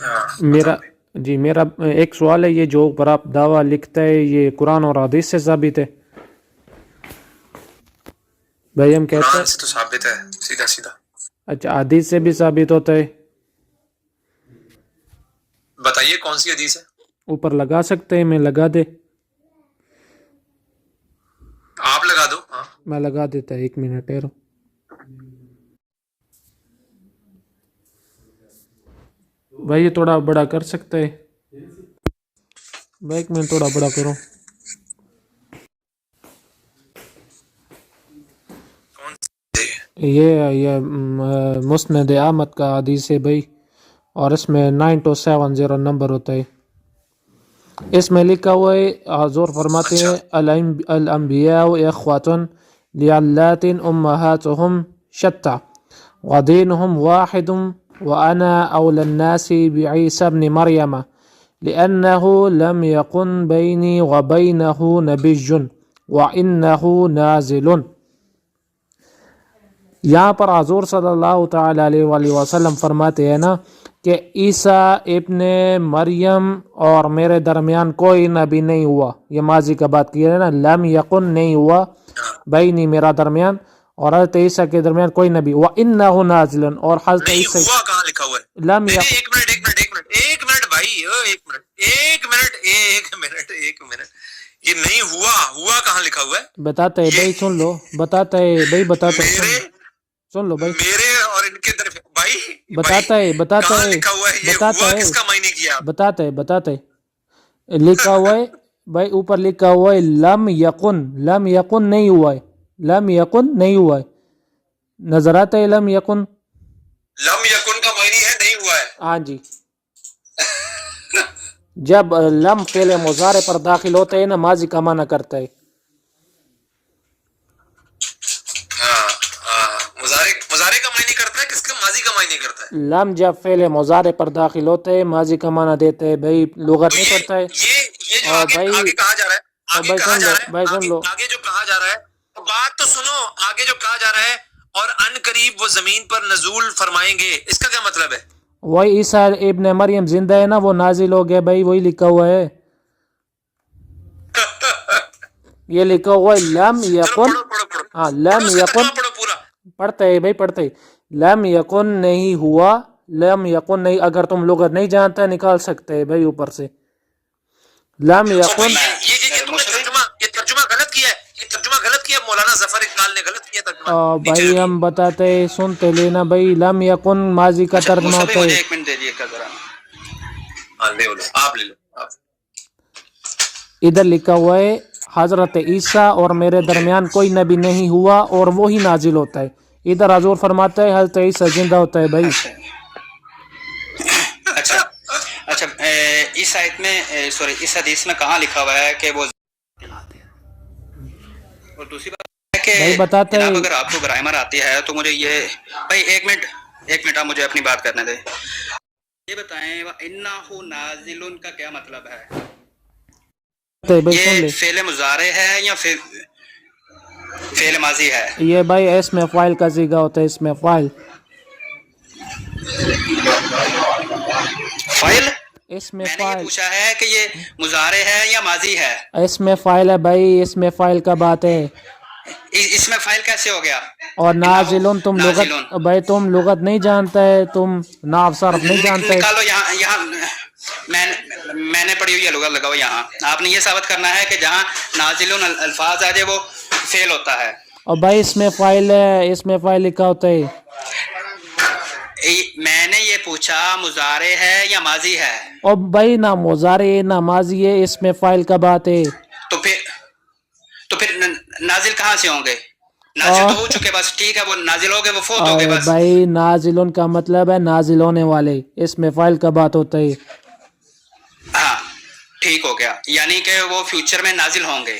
ہاں میرا بتاؤ جی میرا ایک سوال ہے، یہ جو اوپر آپ دعویٰ لکھتا ہے یہ قرآن اور حدیث سے ثابت ہے؟ بھائی ہم کہتے قرآن ہیں سے تو ثابت ہے سیدھا سیدھا. اچھا حدیث سے بھی ثابت ہوتا ہے؟ بتائیے کون سی حدیث ہے؟ اوپر لگا سکتے ہیں؟ میں لگا دے؟ آپ لگا دو. ہاں میں لگا دیتا ہے، 1 منٹ ٹھہرو. بھائی یہ تھوڑا بڑا کر سکتا ہے؟ بھائی 1 منٹ تھوڑا بڑا کرو. کون سی؟ یہ مسند احمد کا حدیث ہے بھائی، اور اس میں 9270 نمبر ہوتا ہے. اس میں لکھا ہوا ہے، حضور فرماتے اچھا ہیں الانبیاء اخوات لعلات امہاتہم شتى ودینہم واحد وانا اولى الناس بعیسی ابن مریم لأنه لم يكن بینی وبینہ نبی وانہ نازل. یہاں پر حضور صلی اللہ تعالی علیہ وآلہ وسلم فرماتے ہیں نا کہ عیسیٰ ابن مریم اور میرے درمیان کوئی نبی نہیں ہوا. یہ ماضی کا بات کی ہے نا، لم یکن نہیں ہوا بینی میرا درمیان اور حضرت عیسیٰ کے درمیان کوئی نبی. وَإِنَّهُ نَازِلٌ، اور حضرت نہیں عیسیٰ ہوا کہاں لکھا ہوا ہے؟ لم نہیں یک نہیں، ایک منٹ بھائی، ایک منٹ. یہ نہیں ہوا کہاں لکھا ہوا ہے؟ بتاتا ہے بھائی، سن لو، بتاتا ہے بھائی، بتاتا ہے، سن لو بھائی، میرے اور ان کے درمیان بھائی بتاتا ہے کہاں لکھا ہوا ہے؟ یہ بتاتا ہوا ہے کس کا معنی کیا آپ؟ بتاتا ہے لکھا ہوا ہے بھائی، اوپر لکھا ہوا ہے لم یکن نہیں ہوا ہے، لم یکن نہیں ہوا ہے. نظر آتا ہے لم یکن؟ لم یکن کا معنی ہے نہیں ہوا ہے. ہاں جی. جب لم فعل مضارع پر داخل ہوتا ہے نا، ماضی کا معنی کرتا ہے. مضارع کا معنی کرتا ہے، کس کا ماضی کا معنی کرتا ہے؟ لم جب فعل مضارع پر داخل ہوتا ہے ماضی کا معنی دیتا ہے. بھائی لغت نہیں پڑھتا ہے. یہ جو اور بھائی آگے کہا جا رہا ہے، اور بھائی سن لو، بھائی سن لو، آگے جو کہا جا رہا ہے، بات تو سنو. آگے جو کہا جا رہا ہے اور ان قریب وہ زمین پر نزول فرمائیں گے، اس کا کیا مطلب ہے؟ وہی عیسیٰ ابن مریم زندہ ہے نا، وہ نازل ہو گیا بھائی، وہی لکھا ہوا ہے. یہ لکھا ہوا ہے لم یکن. پڑھو ہاں لم اس کا یکن ترجمہ پڑھو پورا. پڑھتا ہے بھائی، پڑھتا ہے. لم یکن نہیں ہوا، لم یکن نہیں. اگر تم لغت نہیں جانتا نکال سکتے ہیں بھائی اوپر سے. لم یکن یہ ترجمہ غلط کیا ہے، یہ ترجمہ غلط کیا. مولانا ظفر اقبال نے غلط کیا ترجمہ. بھائی ہم بتاتے ہیں، سنتے لینا بھائی. لم یکن ماضی کا ترجمہ ہوتا ہے. ایک منٹ دے دیے ذرا. آپ لے لو. ادھر لکھا ہوا ہے حضرت عیسیٰ اور میرے درمیان کوئی نبی نہیں ہوا اور وہی نازل ہوتا ہے. ادھر حضور فرماتا ہے حضرت عیسیٰ زندہ ہوتا ہے بھائی. اچھا اس آیت میں اس حدیث میں کہاں لکھا ہوا ہے کہ وہ؟ اور دوسری بات ہے کہ بھائی بتاتا ہے، جناب اگر آپ کو گرامر آتی ہے تو مجھے یہ بھائی ایک منٹ آپ مجھے اپنی بات کرنے دیں. یہ بتائیں انہ نازل کا کیا مطلب ہے؟ یہ فعل مضارع ہے یا فعل ماضی ہے؟ یہ بھائی اس میں فاعل کا صیغہ ہوتا ہے. اس میں فاعل اس میں میں نے یہ فاعل پوچھا ہے کہ یہ مضارع ہے یا ماضی ہے؟ اس میں فاعل ہے بھائی، اس میں فاعل کا بات ہے. اس میں فاعل کیسے ہو گیا؟ اور نازلون تم لغت بھائی، تم لغت نہیں جانتا ہے، تم نحو صرف نہیں جانتا ہے. نکالو یہاں میں نے پڑھی ہوئی ہے، لغت لگاؤ یہاں. آپ نے یہ ثابت کرنا ہے کہ جہاں نازلون الفاظ آ جائے وہ فعل ہوتا ہے. اور بھائی اس میں فاعل ہے، اس میں فاعل لکھا ہوتا ہے. میں نے یہ پوچھا مضارع ہے یا ماضی ہے؟ اور بھائی نہ مضارع نہ ماضی ہے، اس میں فاعل کا بات ہے. تو پھر نازل کہاں سے ہوں گے؟ نازل تو ہو چکے، بس ٹھیک ہے، وہ نازل ہو گئے، وہ فوت ہو گئے بس. بھائی نازلون کا مطلب ہے نازل ہونے والے، اس میں فاعل کا بات ہوتا ہے. ہاں ٹھیک ہو گیا، یعنی کہ وہ فیوچر میں نازل ہوں گے.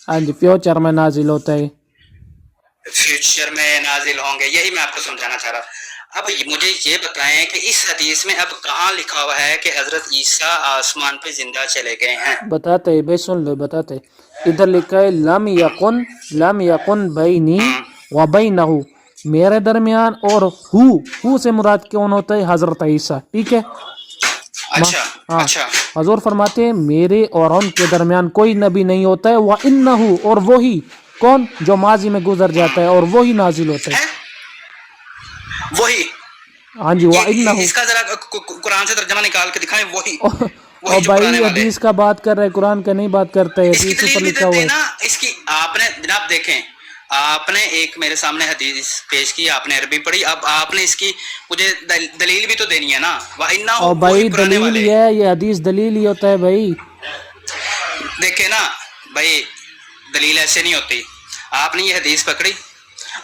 ہاں جی، فیوچر میں نازل ہوتا ہے. فیوچر میں نازل ہوں گے، یہی میں آپ کو سمجھانا چاہ رہا. اب مجھے یہ بتائیں کہ اس حدیث میں اب کہاں لکھا ہوا ہے کہ حضرت عیسیٰ آسمان پہ زندہ چلے گئے ہیں؟ بتاتے ہیں بھائی، سن لو، بتاتے. ادھر لکھا ہے لم یکن بینی و بینہ، میرے درمیان اور ہو سے مراد کون ہوتا ہے؟ حضرت عیسیٰ. ٹھیک ہے، अच्छा हाँ अच्छा हजूर फरमाते हैं मेरे और उनके दरमियान कोई नबी नहीं होता है, व इन्नहु और वही कौन जो माजी में गुजर जाता है और वही नाजिल होता है। है वही हाँ जी, व ये इन्नहु। इसका जरा कुरान से तर्जमा निकाल के दिखाएं, वही और वही जो भाई पुराने वाले। हदीस का बात कर रहे हैं, कुरान का नहीं बात करते हैं, इसकी हदीस ऊपर दलील भी लिखा हुआ देते है। ना इसकी, आपने जनाब देखें, आपने एक मेरे सामने हदीस पेश की, आपने अरबी पढ़ी, अब आपने इसकी मुझे दलील भी तो देनी है ना। वाइन्ना और वही भाई पुराने दलील वाले। ये हदीस दलील ही होता है भाई। देखे ना भाई, दलील ऐसे नहीं होती। आपने ये हदीस पकड़ी,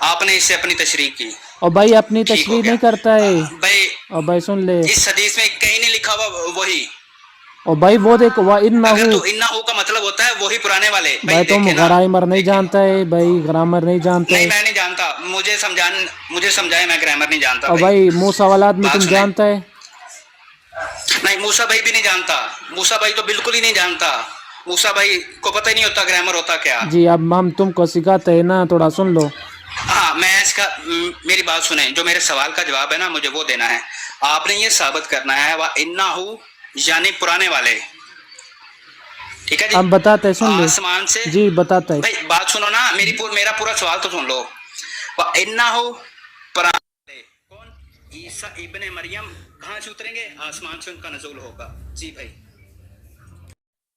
आपने इससे अपनी तशरीह की, और भाई अपनी ठीक हो तशरीह गया। नहीं करता है। भाई और भाई सुन ले, इस हदीस में कहीं नहीं लिखा हुआ वही। और भाई वो देखो व इन्नहु। अगर तो इन्ना हो का मतलब होता है वही पुराने वाले। भाई तुम देखे ना, ग्रामर नहीं देखे। जानता है भाई, ग्रामर नहीं जानता नहीं है। मैं नहीं जानता, मुझे समझाए, मैं ग्रामर नहीं जानता और भाई। भाई मूसा वाला आदमी बात तुम सुने। जानता है। नहीं मूसा भाई भी नहीं जानता, मूसा भाई तो बिल्कुल ही नहीं जानता, मूसा भाई को पता ही नहीं होता ग्रामर होता क्या। जी अब हम तुमको सिखाते हैं ना, थोड़ा सुन लो। हाँ मैं इसका, मेरी बात सुने, जो मेरे सवाल का जवाब है ना मुझे वो देना है। आपने ये साबित करना है वा इन्ना हु यानी पुराने वाले, ठीक है जी। हम बताते हैं, सुन ले आसमान से जी, बताते हैं। भाई बात सुनो ना, मेरा पूरा सवाल तो सुन लो। वा इन्ना हु पुराने वाले कौन? ईसा इब्ने मरियम कहाँ से उतरेंगे? आसमान से उनका नज़ुल होगा। जी भाई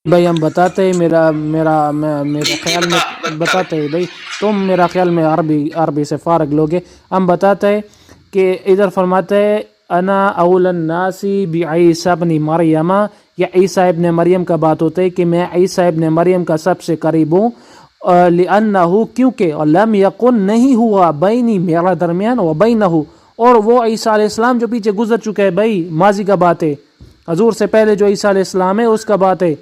भाई हम बताते हैं, मेरा ख्याल में बताते हैं भाई, तुम मेरा ख्याल में अरबी से फारग लोगे। हम बताते हैं कि इधर फरमाते हैं अना अउलन नासी बि ईसा इब्न मरियम, या ईसा इब्न मरियम का बात होता है कि मैं ईसा इब्न मरियम का सबसे करीब हूँ। लिअन्नहु क्योंकि लम यकुन नहीं हुआ बैनी मेरा दरमियान व बैनहु, और वो ईसा अलैहिस्सलाम जो पीछे गुजर चुका है भाई, माजी का बात है, हजूर से पहले जो ईसा अलैहिस्सलाम है उसका बात है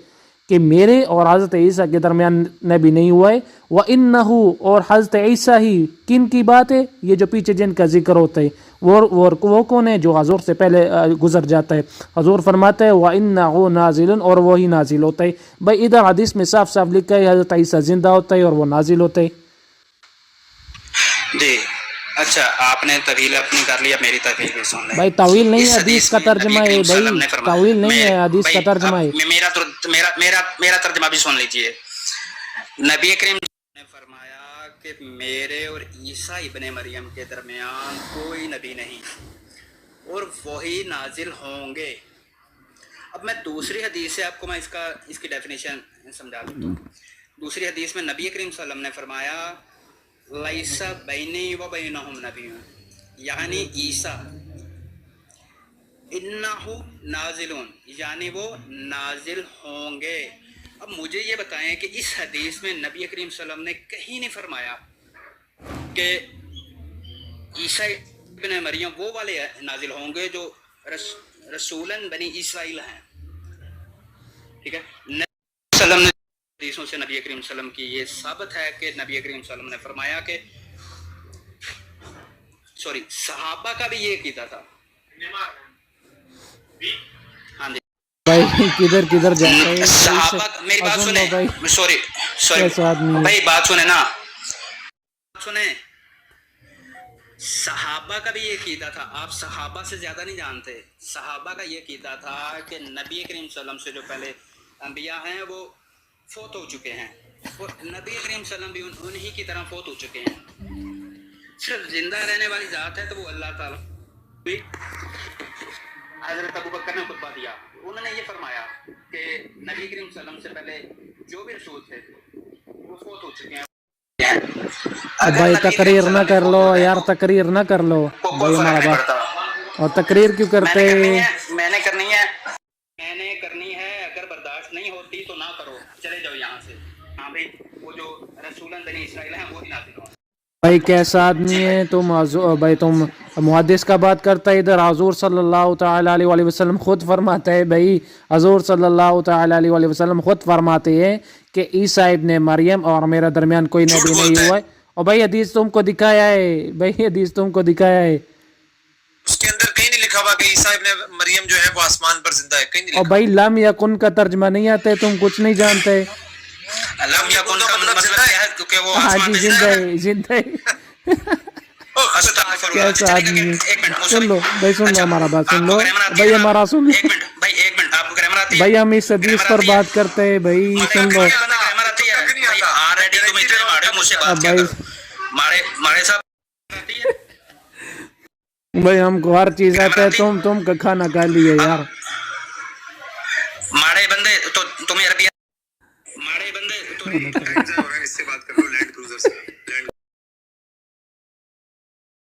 कि मेरे और हज़रत ईसा के दरमियान नबी नहीं हुआ है। व इन्नहु और हज़रत ईसा ही किन की बात है? ये जो पीछे जिनका जिक्र होता है वो कौन है? जो हजूर से पहले गुजर जाता है। हजूर फरमाते हैं व इन्नहु नाजिलन, और वही नाजिल होता है। भाई इधर हदीस में साफ साफ लिखा है हज़रत ईसा जिंदा होता है और वो नाजिल होता है। जी अच्छा, आपने तवील अपनी कर लिया, मेरी तवील भी सुन ले। भाई तवील नहीं इस है, हदीस का में तर्जमा नबी है करीम भाई, सल्लल्लाहु अलैहि वसल्लम ने तवील नहीं फरमाया, है, हदीस भाई, का तर्जमा है। मेरा तर्जमा भी सुन लीजिए। नबी करीम ने फरमाया कि मेरे और ईसा इब्ने मरियम के दरमियान कोई नबी नहीं और वही नाजिल होंगे। अब मैं दूसरी हदीस से आपको मैं इसकी डेफिनेशन समझा दूँ। दूसरी हदीस में नबी करीम सल्लल्लाहु अलैहि वसल्लम ने फरमाया लैसा बैनी व बैनहुम नबियुन, यानी ईसा इन्नहु नाजिलुन, यानी वो नाजिल होंगे। अब मुझे ये बताएं कि इस हदीस में नबी करीम सल्लल्लाहु अलैहि वसल्लम ने कहीं नहीं फरमाया कि ईसा इब्न मरियम वो वाले नाजिल होंगे जो रसूलन बनी इसराइल हैं, ठीक है। नबी सल्लल्लाहु अलैहि वसल्लम ने हदीसों से नबी करीम सल्लल्लाहु अलैहि वसल्लम की ये साबित है कि नबी करीम सल्लल्लाहु अलैहि वसल्लम ने फरमाया कि सहाबा का भी ये कीता था। हाँ जी भाई किधर किधर जाता है सहाबा, मेरी बात सुने भाई, सॉरी कैसा आदमी है? भाई बात सुने ना, सुने, सहाबा का भी ये कीता था। आप सहाबा से ज्यादा नहीं जानते। सहाबा का ये कीता था कि नबी करीम सल्लल्लाहु अलैहि वसल्लम से जो पहले अंबिया हैं वो फोत हो चुके हैं, और नबी करीम सल्लल्लाहु अलैहि वसल्लम भी उन्हीं की तरह फोत हो चुके हैं। सिर्फ जिंदा रहने वाली ज़ात है तो वो अल्लाह ताला। हज़रत अबू बकर ने खुतबा दिया, उन्होंने ये फरमाया कि नबी करीम सल्लल्लाहु अलैहि वसल्लम से पहले जो भी रसूल थे वो फोत हो चुके हैं। भाई तकरीर ना कर लो यार, तकरीर ना कर लो भाई, हमारा बात। और तकरीर क्यों करते? मैंने करनी है। अगर बर्दाश्त नहीं होती तो ना करो, चले जाओ यहाँ से। हाँ भाई, वो जो रसूलन बनी इसराइल हैं वो ही नाज़िल हुआ। भाई कैसा आदमी है तुम? भाई तुम मुहद्दिस का बात करता है, इधर हजूर सल्लल्लाहु ताला अलैहि वसल्लम खुद फरमाते हैं भाई, हजूर सल्लल्लाहु ताला अलैहि वसल्लम खुद फरमाते हैं कि ईसा इब्ने मरियम और मेरा दरमियान कोई नबी नहीं हुआ है। और भाई हदीस तुमको दिखाया है, भाई हदीस तुमको दिखाया है, उसके अंदर कहीं नहीं लिखा हुआ कि ईसा इब्ने मरियम जो है वो आसमान पर जिंदा है, कहीं नहीं लिखा। और भाई लम यकुन का तर्जमा नहीं आता है, तुम कुछ नहीं जानते। लम यकुन का मतलब क्या है? क्योंकि वो हाँ आसमान जी, पे जिंदा है, जिंदा है। कैसा आदमी है? सुन लो भाई, सुन लो हमारा बात, सुन लो भाई, हमारा सुन लो। एक मिनट आती है بھائی ہم اس حدیث پر بات کرتے ہیں بھائی سن لو ग्रामर आती है भाई ऑलरेडी तुम इतने मारे हो मुझसे اب बात क्या بھائی करो मारे साहब आती है بھائی ہم کو ہر چیز آتا ہے تم کا کھانا کھا لیے یار मारे बंदे तो तुम्हें अरबी मारे बंदे तो